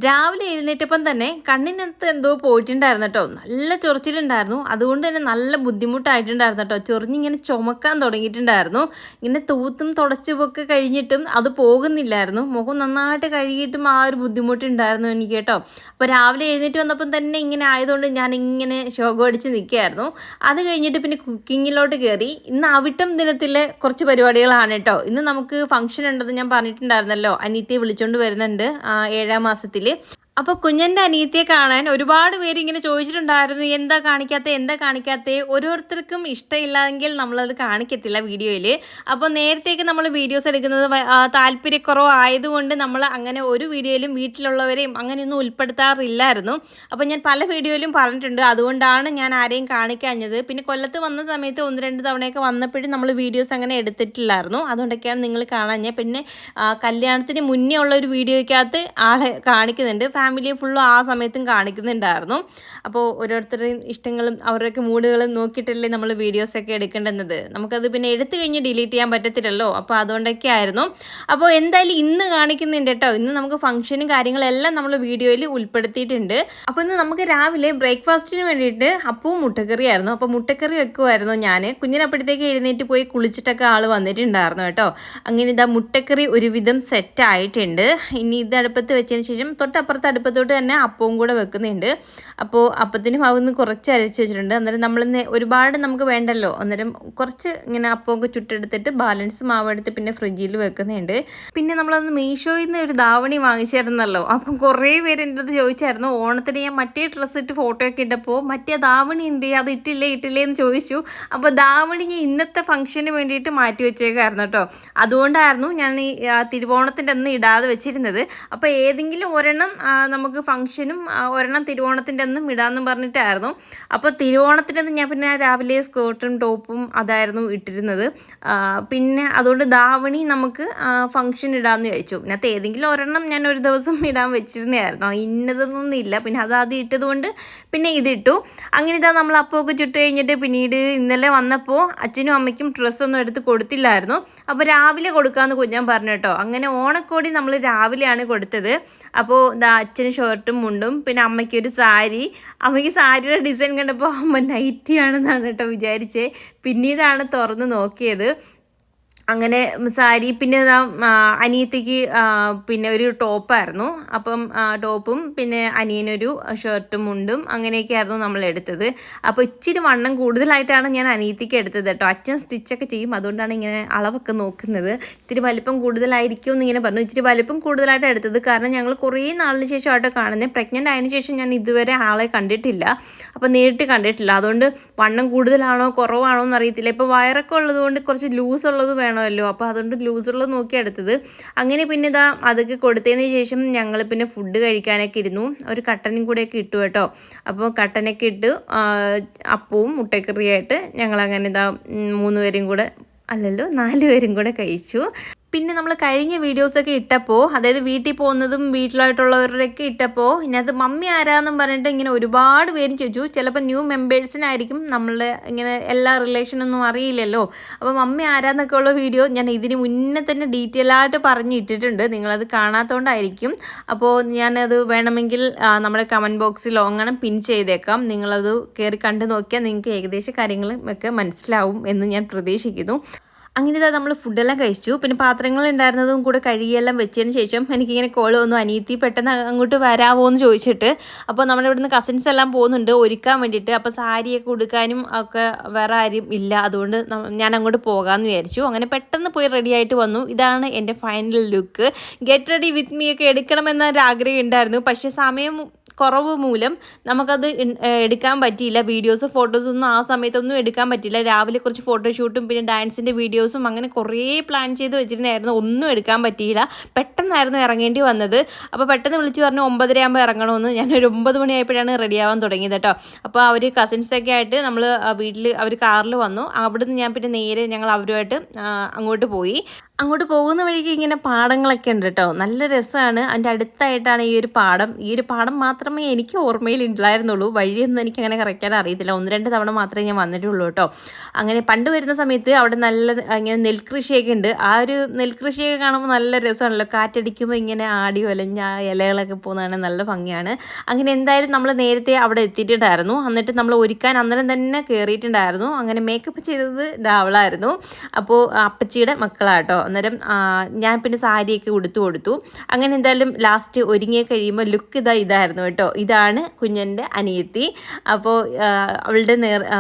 രാവിലെ എഴുന്നേറ്റപ്പം തന്നെ കണ്ണിനകത്ത് എന്തോ പോയിട്ടുണ്ടായിരുന്നു കേട്ടോ. നല്ല ചൊറിച്ചിലുണ്ടായിരുന്നു. അതുകൊണ്ട് തന്നെ നല്ല ബുദ്ധിമുട്ടായിട്ടുണ്ടായിരുന്നു കേട്ടോ. ചൊറിഞ്ഞിങ്ങനെ ചുമക്കാൻ തുടങ്ങിയിട്ടുണ്ടായിരുന്നു. ഇങ്ങനെ തൂത്തും തുടച്ചുമൊക്കെ കഴിഞ്ഞിട്ടും അത് പോകുന്നില്ലായിരുന്നു. മുഖം നന്നായിട്ട് കഴുകിയിട്ടും ആ ഒരു ബുദ്ധിമുട്ടുണ്ടായിരുന്നു എനിക്ക് കേട്ടോ. അപ്പോൾ രാവിലെ എഴുന്നേറ്റ് വന്നപ്പം തന്നെ ഇങ്ങനെ ആയതുകൊണ്ട് ഞാൻ ഇങ്ങനെ ശോകം അടിച്ച് നിൽക്കുകയായിരുന്നു. അത് കഴിഞ്ഞിട്ട് പിന്നെ കുക്കിങ്ങിലോട്ട് കയറി. ഇന്ന് അവിട്ടം ദിനത്തിലെ കുറച്ച് പരിപാടികളാണ് കേട്ടോ. ഇന്ന് നമുക്ക് ഫംഗ്ഷൻ ഉണ്ടെന്ന് ഞാൻ പറഞ്ഞിട്ടുണ്ടായിരുന്നല്ലോ. അനിയത്തിയെ വിളിച്ചുകൊണ്ട് വരുന്നുണ്ട് 7ാം മാസത്തിൽ. അപ്പോൾ കുഞ്ഞൻ്റെ അനിയത്തിയെ കാണാൻ ഒരുപാട് പേര് ഇങ്ങനെ ചോദിച്ചിട്ടുണ്ടായിരുന്നു, എന്താ കാണിക്കാത്തേ. ഓരോരുത്തർക്കും ഇഷ്ടമില്ലെങ്കിൽ നമ്മളത് കാണിക്കത്തില്ല വീഡിയോയിൽ. അപ്പോൾ നേരത്തേക്ക് നമ്മൾ വീഡിയോസ് എടുക്കുന്നത് താല്പര്യക്കുറവായതുകൊണ്ട് നമ്മൾ അങ്ങനെ ഒരു വീഡിയോയിലും വീട്ടിലുള്ളവരെയും അങ്ങനെയൊന്നും ഉൾപ്പെടുത്താറില്ലായിരുന്നു. അപ്പോൾ ഞാൻ പല വീഡിയോയിലും പറഞ്ഞിട്ടുണ്ട്, അതുകൊണ്ടാണ് ഞാൻ ആരെയും കാണിക്കാഞ്ഞത്. പിന്നെ കൊല്ലത്ത് വന്ന സമയത്ത് 1-2 തവണയൊക്കെ വന്നപ്പോഴും നമ്മൾ വീഡിയോസ് അങ്ങനെ എടുത്തിട്ടില്ലായിരുന്നു. അതുകൊണ്ടൊക്കെയാണ് നിങ്ങൾ കാണാഞ്ഞത്. പിന്നെ കല്യാണത്തിന് മുന്നേ ഉള്ള ഒരു വീഡിയോയ്ക്കകത്ത് ആളെ കാണിക്കുന്നുണ്ട്. ഫാമിലിയെ ഫുള്ളും ആ സമയത്തും കാണിക്കുന്നുണ്ടായിരുന്നു. അപ്പോൾ ഓരോരുത്തരുടെയും ഇഷ്ടങ്ങളും അവരുടെയൊക്കെ മൂഡുകളും നോക്കിയിട്ടല്ലേ നമ്മൾ വീഡിയോസൊക്കെ എടുക്കേണ്ടുന്നത്. നമുക്കത് പിന്നെ എടുത്തു കഴിഞ്ഞ് ഡിലീറ്റ് ചെയ്യാൻ പറ്റത്തില്ലല്ലോ. അപ്പോൾ അതുകൊണ്ടൊക്കെ ആയിരുന്നു. അപ്പോൾ എന്തായാലും ഇന്ന് കാണിക്കുന്നുണ്ട് കേട്ടോ. ഇന്ന് നമുക്ക് ഫംഗ്ഷനും കാര്യങ്ങളെല്ലാം നമ്മൾ വീഡിയോയിൽ ഉൾപ്പെടുത്തിയിട്ടുണ്ട്. അപ്പോൾ ഇന്ന് നമുക്ക് രാവിലെ ബ്രേക്ക്ഫാസ്റ്റിന് വേണ്ടിയിട്ട് അപ്പവും മുട്ടക്കറിയായിരുന്നു. അപ്പോൾ മുട്ടക്കറി വെക്കുമായിരുന്നു ഞാൻ. കുഞ്ഞിനപ്പോഴത്തേക്ക് എഴുന്നേറ്റ് പോയി കുളിച്ചിട്ടൊക്കെ ആൾ വന്നിട്ടുണ്ടായിരുന്നു കേട്ടോ. അങ്ങനെ ഇതാ മുട്ടക്കറി ഒരുവിധം സെറ്റായിട്ടുണ്ട്. ഇനി ഇത് അടുപ്പത്ത് വെച്ചതിന് ശേഷം തൊട്ടപ്പുറത്ത് അടുപ്പത്തോട്ട് തന്നെ അപ്പവും കൂടെ വെക്കുന്നുണ്ട്. അപ്പോൾ അപ്പത്തിന് മാവ് കുറച്ച് അരച്ച് വെച്ചിട്ടുണ്ട്. അന്നേരം നമ്മളിന്ന് ഒരുപാട് നമുക്ക് വേണ്ടല്ലോ. അന്നേരം കുറച്ച് ഇങ്ങനെ അപ്പമൊക്കെ ചുട്ടെടുത്തിട്ട് ബാലൻസ് മാവ് എടുത്ത് പിന്നെ ഫ്രിഡ്ജിൽ വെക്കുന്നുണ്ട്. പിന്നെ നമ്മളന്ന് മീഷോയിൽ നിന്ന് ഒരു ധാവണി വാങ്ങിച്ചായിരുന്നല്ലോ. അപ്പം കുറേ പേര് എൻ്റെ അടുത്ത് ചോദിച്ചായിരുന്നു, ഓണത്തിന് ഞാൻ മറ്റേ ഡ്രസ്സ് ഇട്ട് ഫോട്ടോ ഒക്കെ ഇട്ടപ്പോൾ മറ്റേ ധാവണി എന്ത് ചെയ്യുക, അത് ഇട്ടില്ലേ എന്ന് ചോദിച്ചു. അപ്പോൾ ധാവണി ഞാൻ ഇന്നത്തെ ഫംഗ്ഷന് വേണ്ടിയിട്ട് മാറ്റി വെച്ചേക്കായിരുന്നു കേട്ടോ. അതുകൊണ്ടായിരുന്നു ഞാൻ ഈ തിരുവോണത്തിൻ്റെ അന്ന് ഇടാതെ വെച്ചിരുന്നത്. അപ്പോൾ ഏതെങ്കിലും ഒരെണ്ണം നമുക്ക് ഫംഗ്ഷനും ഒരെണ്ണം തിരുവോണത്തിൻ്റെ അന്നും ഇടാമെന്നും പറഞ്ഞിട്ടായിരുന്നു. അപ്പോൾ തിരുവോണത്തിൻ്റെ അന്ന് ഞാൻ പിന്നെ രാവിലെ സ്കേർട്ടും ടോപ്പും അതായിരുന്നു ഇട്ടിരുന്നത്. പിന്നെ അതുകൊണ്ട് ധാവണി നമുക്ക് ഫംഗ്ഷൻ ഇടാമെന്ന് ചോദിച്ചു. ഇതിനകത്ത് ഏതെങ്കിലും ഒരെണ്ണം ഞാൻ ഒരു ദിവസം ഇടാൻ വെച്ചിരുന്നതായിരുന്നു. ഇന്നതൊന്നും ഇല്ല. പിന്നെ അത് ആദ്യം ഇട്ടതുകൊണ്ട് പിന്നെ ഇതിട്ടു. അങ്ങനെ ഇതാ നമ്മൾ അപ്പമൊക്കെ ചുട്ട് കഴിഞ്ഞിട്ട് പിന്നീട് ഇന്നലെ വന്നപ്പോൾ അച്ഛനും അമ്മയ്ക്കും ഡ്രസ്സൊന്നും എടുത്ത് കൊടുത്തില്ലായിരുന്നു. അപ്പോൾ രാവിലെ കൊടുക്കാമെന്ന് കുഞ്ഞാൻ പറഞ്ഞു കേട്ടോ. അങ്ങനെ ഓണക്കോടി നമ്മൾ രാവിലെയാണ് കൊടുത്തത്. അപ്പോൾ അച്ഛന് ഷർട്ടും മുണ്ടും, പിന്നെ അമ്മയ്ക്ക് ഒരു സാരി. അമ്മയ്ക്ക് സാരിയുടെ ഡിസൈൻ കണ്ടപ്പോൾ അമ്മ നൈറ്റിയാണെന്നാണ് കേട്ടോ വിചാരിച്ചേ. പിന്നീടാണ് തുറന്ന് നോക്കിയത്. അങ്ങനെ സാരി, പിന്നെ അനിയത്തിക്ക് പിന്നെ ഒരു ടോപ്പായിരുന്നു. അപ്പം ടോപ്പും പിന്നെ അനിയനൊരു ഷർട്ടും മുണ്ടും അങ്ങനെയൊക്കെയായിരുന്നു നമ്മൾ എടുത്തത്. അപ്പോൾ ഇച്ചിരി വണ്ണം കൂടുതലായിട്ടാണ് ഞാൻ അനിയത്തിക്ക് എടുത്തത് കേട്ടോ. അച്ഛൻ സ്റ്റിച്ചൊക്കെ ചെയ്യും, അതുകൊണ്ടാണ് ഇങ്ങനെ അളവൊക്കെ നോക്കുന്നത്. ഇത്തിരി വലിപ്പം കൂടുതലായിരിക്കും എന്നിങ്ങനെ പറഞ്ഞു. ഇച്ചിരി വലിപ്പം കൂടുതലായിട്ടാണ് എടുത്തത്. കാരണം ഞങ്ങൾ കുറേ നാളിന് ശേഷമായിട്ടോ കാണുന്നത്. പ്രഗ്നൻ്റ് ആയതിനു ശേഷം ഞാൻ ഇതുവരെ ആളെ കണ്ടിട്ടില്ല. അപ്പോൾ നേരിട്ട് കണ്ടിട്ടില്ല. അതുകൊണ്ട് വണ്ണം കൂടുതലാണോ കുറവാണോ എന്നറിയത്തില്ല. ഇപ്പോൾ വയറൊക്കെ ഉള്ളതുകൊണ്ട് കുറച്ച് ലൂസ് ഉള്ളത് വേണമല്ലോ. അപ്പോൾ അതുകൊണ്ട് ലൂസുള്ളത് നോക്കി എടുത്തത്. അങ്ങനെ പിന്നെ ഇതാ അതൊക്കെ കൊടുത്തതിന് ശേഷം ഞങ്ങൾ പിന്നെ ഫുഡ് കഴിക്കാനൊക്കെ ഇരുന്നു. ഒരു കട്ടനും കൂടെയൊക്കെ ഇട്ടു കേട്ടോ. അപ്പോൾ കട്ടനൊക്കെ ഇട്ട് അപ്പവും മുട്ടക്കറിയായിട്ട് ഞങ്ങളങ്ങനെ ഇതാ 3 പേരും കൂടെ 4 പേരും കൂടെ കഴിച്ചു. പിന്നെ നമ്മൾ കഴിഞ്ഞ വീഡിയോസൊക്കെ ഇട്ടപ്പോൾ, അതായത് വീട്ടിൽ പോകുന്നതും വീട്ടിലായിട്ടുള്ളവരുടെയൊക്കെ ഇട്ടപ്പോൾ ഇതിനകത്ത് മമ്മി ആരാന്നും പറഞ്ഞിട്ട് ഇങ്ങനെ ഒരുപാട് പേരും ചോദിച്ചു. ചിലപ്പോൾ ന്യൂ മെമ്പേഴ്സിനായിരിക്കും, നമ്മളുടെ ഇങ്ങനെ എല്ലാ റിലേഷനൊന്നും അറിയില്ലല്ലോ. അപ്പോൾ മമ്മി ആരാന്നൊക്കെ ഉള്ള വീഡിയോ ഞാൻ ഇതിന് മുന്നേ തന്നെ ഡീറ്റെയിൽ ആയിട്ട് പറഞ്ഞിട്ടിട്ടുണ്ട്. നിങ്ങളത് കാണാത്തതുകൊണ്ടായിരിക്കും. അപ്പോൾ ഞാനത് വേണമെങ്കിൽ നമ്മുടെ കമൻറ്റ് ബോക്സിലോ അങ്ങനെ പിൻ ചെയ്തേക്കാം. നിങ്ങളത് കയറി കണ്ടു നോക്കിയാൽ നിങ്ങൾക്ക് ഏകദേശ കാര്യങ്ങളും ഒക്കെ മനസ്സിലാവും എന്ന് ഞാൻ പ്രതീക്ഷിക്കുന്നു. അങ്ങനെ ഇതാ നമ്മൾ ഫുഡെല്ലാം കഴിച്ചു. പിന്നെ പാത്രങ്ങൾ ഉണ്ടായിരുന്നതും കൂടെ കഴുകിയെല്ലാം വെച്ചതിന് ശേഷം എനിക്കിങ്ങനെ കോൾ വന്നു, അനിയത്തി പെട്ടെന്ന് അങ്ങോട്ട് വരാമോ എന്ന് ചോദിച്ചിട്ട്. അപ്പോൾ നമ്മുടെ ഇവിടുന്ന് കസിൻസ് എല്ലാം പോകുന്നുണ്ട് ഒരുക്കാൻ വേണ്ടിയിട്ട്. അപ്പോൾ സാരിയൊക്കെ ഉടുക്കാനും ഒക്കെ വേറെ ആരും ഇല്ല. അതുകൊണ്ട് ഞാൻ അങ്ങോട്ട് പോകാമെന്ന് വിചാരിച്ചു. അങ്ങനെ പെട്ടെന്ന് പോയി റെഡി ആയിട്ട് വന്നു. ഇതാണ് എൻ്റെ final look. Get ready with me ഒക്കെ എടുക്കണമെന്നൊരു ആഗ്രഹം ഉണ്ടായിരുന്നു. പക്ഷേ സമയം കുറവ് മൂലം നമുക്കത് എടുക്കാൻ പറ്റിയില്ല. വീഡിയോസ് ഫോട്ടോസൊന്നും ആ സമയത്തൊന്നും എടുക്കാൻ പറ്റില്ല. രാവിലെ കുറച്ച് ഫോട്ടോഷൂട്ടും പിന്നെ ഡാൻസിൻ്റെ വീഡിയോസും അങ്ങനെ കുറേ പ്ലാൻ ചെയ്ത് വെച്ചിരുന്നായിരുന്നു. ഒന്നും എടുക്കാൻ പറ്റിയില്ല. പെട്ടെന്നായിരുന്നു ഇറങ്ങേണ്ടി വന്നത്. അപ്പോൾ പെട്ടെന്ന് വിളിച്ച് പറഞ്ഞു 9:30 ആകുമ്പോൾ ഇറങ്ങണമെന്ന്. ഞാനൊരു 9 മണിയായപ്പോഴാണ് റെഡി ആവാൻ തുടങ്ങിയത് കേട്ടോ. അപ്പോൾ അവർ കസിൻസൊക്കെ ആയിട്ട് നമ്മൾ വീട്ടിൽ അവർ കാറിൽ വന്നു. അവിടുന്ന് ഞാൻ പിന്നെ നേരെ ഞങ്ങൾ അവരുമായിട്ട് അങ്ങോട്ട് പോയി. അങ്ങോട്ട് പോകുന്ന വഴിക്ക് ഇങ്ങനെ പാടങ്ങളൊക്കെ ഉണ്ട് കേട്ടോ. നല്ല രസമാണ്. അതിൻ്റെ അടുത്തായിട്ടാണ് ഈ ഒരു പാടം. ഈ ഒരു പാടം മാത്രമേ എനിക്ക് ഓർമ്മയിൽ ഉണ്ടായിരുന്നുള്ളൂ. വഴിയൊന്നും എനിക്കങ്ങനെ കറക്റ്റായിട്ട് അറിയത്തില്ല. 1-2 തവണ മാത്രമേ ഞാൻ വന്നിട്ടുള്ളൂ കേട്ടോ. അങ്ങനെ പണ്ട് വരുന്ന സമയത്ത് അവിടെ നല്ല ഇങ്ങനെ നെൽകൃഷിയൊക്കെ ഉണ്ട്. ആ ഒരു നെൽകൃഷിയൊക്കെ കാണുമ്പോൾ നല്ല രസമാണല്ലോ. കാറ്റടിക്കുമ്പോൾ ഇങ്ങനെ ആടി ഒലഞ്ഞ ആ ഇലകളൊക്കെ പോകുന്നതാണ് നല്ല ഭംഗിയാണ്. അങ്ങനെ എന്തായാലും നമ്മൾ നേരത്തെ അവിടെ എത്തിയിട്ടുണ്ടായിരുന്നു. എന്നിട്ട് നമ്മൾ ഒരുക്കാൻ അന്നേരം തന്നെ കയറിയിട്ടുണ്ടായിരുന്നു. അങ്ങനെ മേക്കപ്പ് ചെയ്തത് അവളായിരുന്നു. അപ്പോൾ അപ്പച്ചിയുടെ മക്കളാട്ടോ. അന്നേരം ഞാൻ പിന്നെ സാരിയൊക്കെ കൊടുത്തു. അങ്ങനെ എന്തായാലും ലാസ്റ്റ് ഒരുങ്ങി കഴിയുമ്പോൾ ലുക്ക് ഇതായിരുന്നു കേട്ടോ. ഇതാണ് കുഞ്ഞൻ്റെ അനിയത്തി. അപ്പോൾ അവളുടെ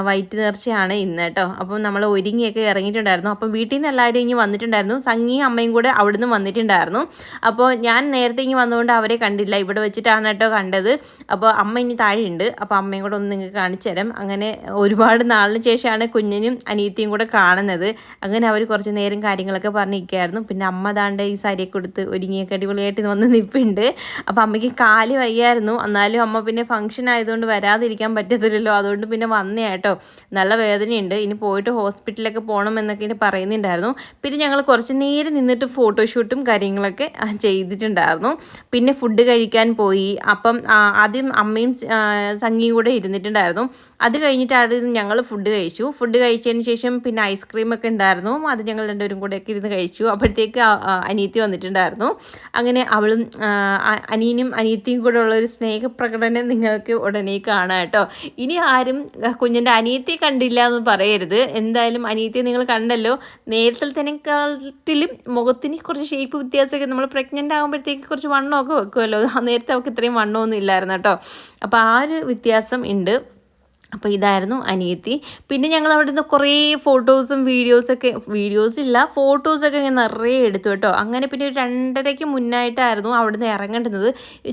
വയറ്റ് നേർച്ചയാണ് ഇന്ന് കേട്ടോ. അപ്പം നമ്മൾ ഒരുങ്ങിയൊക്കെ ഇറങ്ങിയിട്ടുണ്ടായിരുന്നു. അപ്പം വീട്ടിൽ നിന്ന് എല്ലാവരും ഇങ്ങനെ വന്നിട്ടുണ്ടായിരുന്നു. സംഗിയും അമ്മയും കൂടെ അവിടുന്ന് വന്നിട്ടുണ്ടായിരുന്നു. അപ്പോൾ ഞാൻ നേരത്തെ ഇങ്ങനെ വന്നുകൊണ്ട് അവരെ കണ്ടില്ല. ഇവിടെ വെച്ചിട്ടാണ് കേട്ടോ കണ്ടത്. അപ്പോൾ അമ്മ ഇനി താഴെയുണ്ട്. അപ്പോൾ അമ്മയും കൂടെ ഒന്ന് നിങ്ങൾക്ക് കാണിച്ചു തരാം. അങ്ങനെ ഒരുപാട് നാളിന് ശേഷമാണ് കുഞ്ഞിനും അനിയത്തിയും കൂടെ കാണുന്നത്. അങ്ങനെ അവർ കുറച്ച് നേരം കാര്യങ്ങളൊക്കെ പറഞ്ഞിരിക്കുകയായിരുന്നു. പിന്നെ അമ്മ താണ്ട് ഈ സാരിയൊക്കെ കൊടുത്ത് ഒരുങ്ങിയൊക്കെ അടിപൊളിയായിട്ട് വന്ന് നിൽപ്പുണ്ട്. അപ്പോൾ അമ്മയ്ക്ക് കാല് വയ്യായിരുന്നു. എന്നാലും അമ്മ പിന്നെ ഫംഗ്ഷൻ ആയതുകൊണ്ട് വരാതിരിക്കാൻ പറ്റത്തില്ലല്ലോ. അതുകൊണ്ട് പിന്നെ വന്നേ കേട്ടോ. നല്ല വേദനയുണ്ട്. ഇനി പോയിട്ട് ഹോസ്പിറ്റലിലൊക്കെ പോകണം എന്നൊക്കെ ഇനി പറയുന്നുണ്ടായിരുന്നു. പിന്നെ ഞങ്ങൾ കുറച്ച് നേരം നിന്നിട്ട് ഫോട്ടോഷൂട്ടും കാര്യങ്ങളൊക്കെ ചെയ്തിട്ടുണ്ടായിരുന്നു. പിന്നെ ഫുഡ് കഴിക്കാൻ പോയി. അപ്പം ആദ്യം അമ്മയും സംഗിയും കൂടെ ഇരുന്നിട്ടുണ്ടായിരുന്നു. അത് കഴിഞ്ഞിട്ടാണ് ഞങ്ങൾ ഫുഡ് കഴിച്ചു. ഫുഡ് കഴിച്ചതിന് ശേഷം പിന്നെ ഐസ്ക്രീമൊക്കെ ഉണ്ടായിരുന്നു. അത് ഞങ്ങൾ രണ്ടുപേരും കൂടെയൊക്കെ ഇരുന്ന് കഴിച്ചു. അപ്പോഴത്തേക്ക് അനിയത്തി വന്നിട്ടുണ്ടായിരുന്നു. അങ്ങനെ അവളും അനിയനും അനിയത്തിയും കൂടെ ഉള്ളൊരു സ്നേഹപ്രകടനം നിങ്ങൾക്ക് ഉടനെ കാണാം കേട്ടോ. ഇനി ആരും കുഞ്ഞിൻ്റെ അനിയത്തിയെ കണ്ടില്ല എന്ന് പറയരുത്. എന്തായാലും അനിയത്തിയെ നിങ്ങൾ കണ്ടല്ലോ. നേരത്തേക്കാട്ടിലും മുഖത്തിന് കുറച്ച് ഷേപ്പ് വ്യത്യാസമൊക്കെ, നമ്മൾ പ്രഗ്നൻ്റ് ആകുമ്പോഴത്തേക്ക് കുറച്ച് വണ്ണമൊക്കെ വെക്കുമല്ലോ. നേരത്തെ അവൾക്ക് ഇത്രയും വണ്ണമൊന്നും ഇല്ലായിരുന്നു കേട്ടോ. അപ്പോൾ ആ ഒരു വ്യത്യാസം ഉണ്ട്. അപ്പോൾ ഇതായിരുന്നു അനിയത്തി. പിന്നെ ഞങ്ങൾ അവിടെ നിന്ന് കുറേ ഫോട്ടോസൊക്കെ ഇങ്ങനെ നിറയെ എടുത്തു കേട്ടോ. അങ്ങനെ പിന്നെ ഒരു 2:30 മുന്നായിട്ടായിരുന്നു അവിടെ നിന്ന് ഇറങ്ങേണ്ടുന്നത്.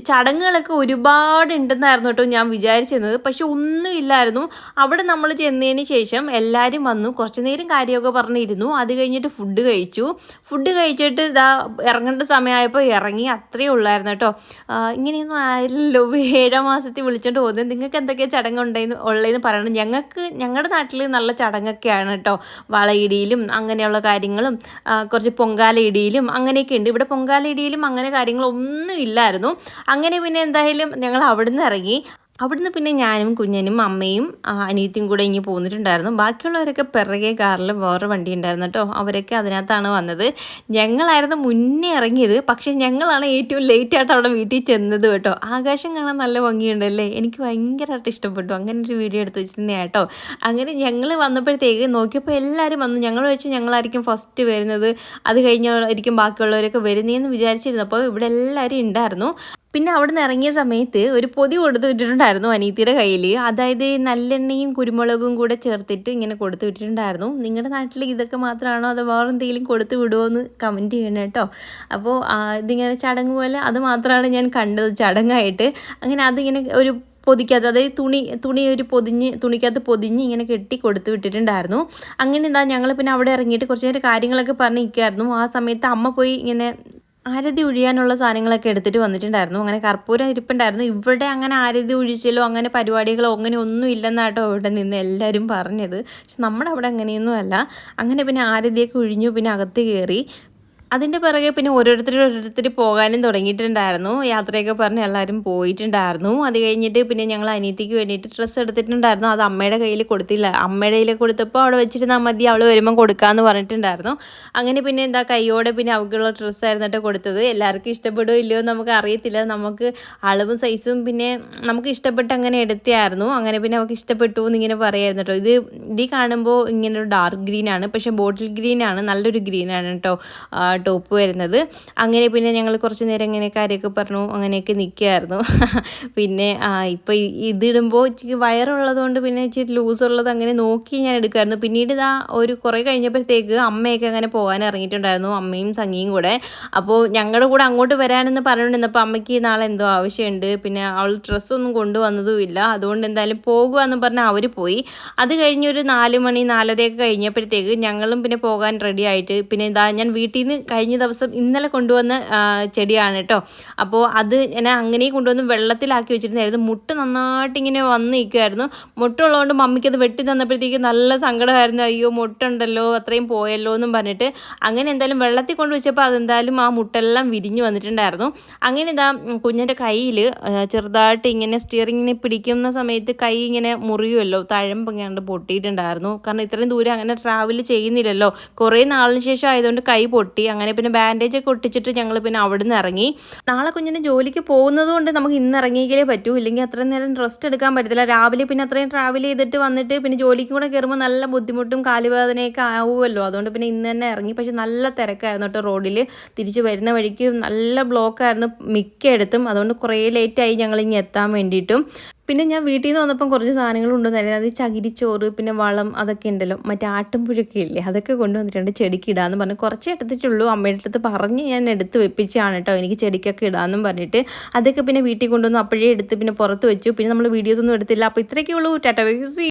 ചടങ്ങുകളൊക്കെ ഒരുപാട് ഉണ്ടെന്നായിരുന്നു കേട്ടോ ഞാൻ വിചാരിച്ചിരുന്നത്. പക്ഷെ ഒന്നുമില്ലായിരുന്നു. അവിടെ നമ്മൾ ചെന്നതിന് ശേഷം എല്ലാവരും വന്നു. കുറച്ച് നേരം കാര്യമൊക്കെ പറഞ്ഞിരുന്നു. അത് കഴിഞ്ഞിട്ട് ഫുഡ് കഴിച്ചിട്ട് ഇതാ ഇറങ്ങേണ്ട സമയമായപ്പോൾ ഇറങ്ങി. അത്രയേ ഉള്ളായിരുന്നു കേട്ടോ. ഇങ്ങനെയൊന്നും ആയില്ലല്ലോ. 7 മാസത്തിൽ വിളിച്ചോണ്ട് പോകുന്നത്. നിങ്ങൾക്ക് എന്തൊക്കെ ചടങ്ങുണ്ടെന്ന് ഉള്ളതെന്ന് പറയണം. ഞങ്ങളുടെ നാട്ടിൽ നല്ല ചടങ്ങൊക്കെയാണ് കേട്ടോ. വളയിടിയിലും അങ്ങനെയുള്ള കാര്യങ്ങളും കുറച്ച് പൊങ്കാല ഇടിയിലും അങ്ങനെയൊക്കെ ഉണ്ട്. ഇവിടെ പൊങ്കാല ഇടിയിലും അങ്ങനെ കാര്യങ്ങളൊന്നും ഇല്ലായിരുന്നു. അങ്ങനെ പിന്നെ എന്തായാലും ഞങ്ങൾ അവിടുന്ന് ഇറങ്ങി. അവിടുന്ന് പിന്നെ ഞാനും കുഞ്ഞനും അമ്മയും അനിയത്തിയും കൂടെ ഇങ്ങനെ പോന്നിട്ടുണ്ടായിരുന്നു. ബാക്കിയുള്ളവരൊക്കെ പിറകെ കാറിൽ വേറെ വണ്ടി ഉണ്ടായിരുന്നു കേട്ടോ. അവരൊക്കെ അതിനകത്താണ് വന്നത്. ഞങ്ങളായിരുന്നു മുന്നേ ഇറങ്ങിയത്. പക്ഷേ ഞങ്ങളാണ് ഏറ്റവും ലേറ്റായിട്ട് അവിടെ വീട്ടിൽ ചെന്നത് കേട്ടോ. ആകാശം കാണാൻ നല്ല ഭംഗിയുണ്ടല്ലേ. എനിക്ക് ഭയങ്കരമായിട്ട് ഇഷ്ടപ്പെട്ടു. അങ്ങനെ ഒരു വീഡിയോ എടുത്ത് വെച്ചിരുന്നേ കേട്ടോ. അങ്ങനെ ഞങ്ങൾ വന്നപ്പോഴത്തേക്ക് നോക്കിയപ്പോൾ എല്ലാവരും വന്നു. ഞങ്ങൾ വെച്ച് ഞങ്ങളായിരിക്കും ഫസ്റ്റ് വരുന്നത്, അത് കഴിഞ്ഞായിരിക്കും ബാക്കിയുള്ളവരൊക്കെ വരുന്നതെന്ന് വിചാരിച്ചിരുന്നപ്പോൾ ഇവിടെ എല്ലാവരും ഉണ്ടായിരുന്നു. പിന്നെ അവിടെ നിന്ന് ഇറങ്ങിയ സമയത്ത് ഒരു പൊതി കൊടുത്തു വിട്ടിട്ടുണ്ടായിരുന്നു അനീത്തിയുടെ കയ്യിൽ. അതായത് നല്ലെണ്ണയും കുരുമുളകും കൂടെ ചേർത്തിട്ട് ഇങ്ങനെ കൊടുത്തു വിട്ടിട്ടുണ്ടായിരുന്നു. നിങ്ങളുടെ നാട്ടിൽ ഇതൊക്കെ മാത്രമാണോ അതോ വേറെ എന്തെങ്കിലും കൊടുത്തു വിടുമോ എന്ന് കമൻറ്റ് ചെയ്യണം കേട്ടോ. അപ്പോൾ ഇതിങ്ങനെ ചടങ്ങ് പോലെ അത് മാത്രമാണ് ഞാൻ കണ്ടത് ചടങ്ങായിട്ട്. അങ്ങനെ അതിങ്ങനെ ഒരു പൊതിക്കകത്ത്, അതായത് തുണി ഒരു തുണിക്കകത്ത് പൊതിഞ്ഞ് ഇങ്ങനെ കെട്ടി കൊടുത്തു വിട്ടിട്ടുണ്ടായിരുന്നു. അങ്ങനെ എന്താ ഞങ്ങൾ പിന്നെ അവിടെ ഇറങ്ങിയിട്ട് കുറച്ച് നേരം കാര്യങ്ങളൊക്കെ പറഞ്ഞ് നിൽക്കുമായിരുന്നു. ആ സമയത്ത് അമ്മ പോയി ഇങ്ങനെ ആരതി ഒഴിയാനുള്ള സാധനങ്ങളൊക്കെ എടുത്തിട്ട് വന്നിട്ടുണ്ടായിരുന്നു. അങ്ങനെ കർപ്പൂരം ഇരിപ്പുണ്ടായിരുന്നു. ഇവിടെ അങ്ങനെ ആരതി ഒഴിച്ചിലോ അങ്ങനെ പരിപാടികളോ അങ്ങനെ ഒന്നും ഇല്ലെന്നാട്ടോ ഇവിടെ നിന്ന് എല്ലാവരും പറഞ്ഞത്. പക്ഷെ നമ്മുടെ അവിടെ അങ്ങനെയൊന്നും അല്ല. അങ്ങനെ പിന്നെ ആരതിയൊക്കെ ഒഴിഞ്ഞു. പിന്നെ അകത്ത് കയറി. അതിൻ്റെ പിറകെ പിന്നെ ഓരോരുത്തർ പോകാനും തുടങ്ങിയിട്ടുണ്ടായിരുന്നു. യാത്രയൊക്കെ പറഞ്ഞ് എല്ലാവരും പോയിട്ടുണ്ടായിരുന്നു. അത് കഴിഞ്ഞിട്ട് പിന്നെ ഞങ്ങൾ അനിയത്തിക്ക് വേണ്ടിയിട്ട് ഡ്രസ്സ് എടുത്തിട്ടുണ്ടായിരുന്നു. അത് അമ്മയുടെ കയ്യിൽ കൊടുത്തില്ല. അമ്മയുടെ കയ്യിൽ കൊടുത്തപ്പോൾ അവിടെ വെച്ചിരുന്നാൽ മതി, അവൾ വരുമ്പം കൊടുക്കാമെന്ന് പറഞ്ഞിട്ടുണ്ടായിരുന്നു. അങ്ങനെ പിന്നെ എന്താ കൈയോടെ പിന്നെ അവൾക്കുള്ള ഡ്രസ്സായിരുന്നു കേട്ടോ കൊടുത്തത്. എല്ലാവർക്കും ഇഷ്ടപ്പെടുമോ ഇല്ലയോ നമുക്ക് അറിയത്തില്ല. നമുക്ക് അളവും സൈസും പിന്നെ നമുക്ക് ഇഷ്ടപ്പെട്ട് അങ്ങനെ എടുത്തായിരുന്നു. അങ്ങനെ പിന്നെ അവൾക്ക് ഇഷ്ടപ്പെട്ടു എന്നിങ്ങനെ പറയായിരുന്നു കേട്ടോ. ഇത് കാണുമ്പോൾ ഇങ്ങനെ ഒരു ഡാർക്ക് ഗ്രീനാണ്, പക്ഷേ ബോട്ടിൽ ഗ്രീനാണ്, നല്ലൊരു ഗ്രീനാണ് കേട്ടോ ടോപ്പ് വരുന്നത്. അങ്ങനെ പിന്നെ ഞങ്ങൾ കുറച്ച് നേരം ഇങ്ങനെ കാര്യമൊക്കെ പറഞ്ഞു അങ്ങനെയൊക്കെ നിൽക്കുകയായിരുന്നു. പിന്നെ ഇപ്പോൾ ഇതിടുമ്പോൾ ഇച്ചിരി വയറുള്ളത് കൊണ്ട് പിന്നെ ഇച്ചിരി ലൂസുള്ളത് അങ്ങനെ നോക്കി ഞാൻ എടുക്കുമായിരുന്നു. പിന്നീട് ഒരു കുറേ കഴിഞ്ഞപ്പോഴത്തേക്ക് അമ്മയൊക്കെ അങ്ങനെ പോകാൻ ഇറങ്ങിയിട്ടുണ്ടായിരുന്നു, അമ്മയും സംഗിയും കൂടെ. അപ്പോൾ ഞങ്ങളുടെ കൂടെ അങ്ങോട്ട് വരാനെന്ന് പറഞ്ഞുകൊണ്ടിരുന്നപ്പോൾ അമ്മയ്ക്ക് നാളെ എന്തോ ആവശ്യമുണ്ട്, പിന്നെ അവൾ ഡ്രസ്സൊന്നും കൊണ്ടുവന്നതുമില്ല, അതുകൊണ്ട് എന്തായാലും പോകുക എന്ന് പറഞ്ഞാൽ അവർ പോയി. അത് കഴിഞ്ഞൊരു 4 മണി 4:30 കഴിഞ്ഞപ്പോഴത്തേക്ക് ഞങ്ങളും പിന്നെ പോകാൻ റെഡി ആയിട്ട് പിന്നെ ഞാൻ വീട്ടിൽ നിന്ന് കഴിഞ്ഞ ദിവസം ഇന്നലെ കൊണ്ടുവന്ന ചെടിയാണ് കേട്ടോ. അപ്പോൾ അത് ഞാൻ അങ്ങനെ കൊണ്ടുവന്ന് വെള്ളത്തിലാക്കി വെച്ചിരുന്നായിരുന്നു. മുട്ട് നന്നായിട്ട് ഇങ്ങനെ വന്ന് നിൽക്കുമായിരുന്നു. മുട്ടുള്ളതുകൊണ്ട് മമ്മിക്ക് അത് വെട്ടി തന്നപ്പോഴത്തേക്ക് നല്ല സങ്കടമായിരുന്നു. അയ്യോ മുട്ടുണ്ടല്ലോ, അത്രയും പോയല്ലോ എന്നും പറഞ്ഞിട്ട്. അങ്ങനെ എന്തായാലും വെള്ളത്തിൽ കൊണ്ട് വെച്ചപ്പോൾ അതെന്തായാലും ആ മുട്ടെല്ലാം വിരിഞ്ഞ് വന്നിട്ടുണ്ടായിരുന്നു. അങ്ങനെ ഇതാ കുഞ്ഞിൻ്റെ കയ്യിൽ ചെറുതായിട്ട് ഇങ്ങനെ സ്റ്റിയറിങ്ങിനെ പിടിക്കുന്ന സമയത്ത് കൈ ഇങ്ങനെ മുറിയുമല്ലോ, തഴമ്പങ്ങാണ്ട് പൊട്ടിയിട്ടുണ്ടായിരുന്നു. കാരണം ഇത്രയും ദൂരം അങ്ങനെ ട്രാവൽ ചെയ്യുന്നില്ലല്ലോ, കുറേ നാളിന് ശേഷം ആയതുകൊണ്ട് കൈ പൊട്ടി. അങ്ങനെ പിന്നെ ബാൻഡേജ് ഒക്കെ ഒട്ടിച്ചിട്ട് ഞങ്ങൾ പിന്നെ അവിടെ നിന്ന് ഇറങ്ങി. നാളെ കുഞ്ഞിന് ജോലിക്ക് പോകുന്നത് കൊണ്ട് നമുക്ക് ഇന്ന് ഇറങ്ങിയെങ്കിലേ പറ്റൂ, ഇല്ലെങ്കിൽ അത്രയും നേരം റെസ്റ്റ് എടുക്കാൻ പറ്റത്തില്ല. രാവിലെ പിന്നെ അത്രയും ട്രാവൽ ചെയ്തിട്ട് വന്നിട്ട് പിന്നെ ജോലിക്ക് കൂടെ കയറുമ്പോൾ നല്ല ബുദ്ധിമുട്ടും കാലുവേദനയൊക്കെ ആവുമല്ലോ. അതുകൊണ്ട് പിന്നെ ഇന്ന് തന്നെ ഇറങ്ങി. പക്ഷെ നല്ല തിരക്കായിരുന്നു കേട്ടോ റോഡിൽ. തിരിച്ച് വരുന്ന വഴിക്ക് നല്ല ബ്ലോക്കായിരുന്നു മിക്കയിടത്തും. അതുകൊണ്ട് കുറേ ലേറ്റായി ഞങ്ങൾ ഇനി എത്താൻ വേണ്ടിയിട്ടും. പിന്നെ ഞാൻ വീട്ടിൽ നിന്ന് വന്നപ്പം കുറച്ച് സാധനങ്ങൾ കൊണ്ടുവന്നായിരുന്നു. അത് ചകിരിച്ചോറ്, പിന്നെ വളം, അതൊക്കെ ഉണ്ടല്ലോ, മറ്റേ ആട്ടുംപുഴൊക്കെ ഇല്ലേ, അതൊക്കെ കൊണ്ടുവന്നിട്ടുണ്ട്. ചെടിക്ക് ഇടാമെന്ന് പറഞ്ഞ് കുറച്ച് എടുത്തിട്ടുള്ളൂ. അമ്മയുടെ അടുത്ത് പറഞ്ഞ് ഞാൻ എടുത്ത് വെപ്പിച്ചാണ് കേട്ടോ എനിക്ക് ചെടിക്കൊക്കെ ഇടാമെന്നും പറഞ്ഞിട്ട്. അതൊക്കെ പിന്നെ വീട്ടിൽ കൊണ്ടുവന്ന് അപ്പോഴേ എടുത്ത് പിന്നെ പുറത്ത് വെച്ചു. പിന്നെ നമ്മൾ വീഡിയോസ് ഒന്നും എടുത്തില്ല. അപ്പോൾ ഇത്രയൊക്കെ ഉള്ളൂ. Tata bye bye.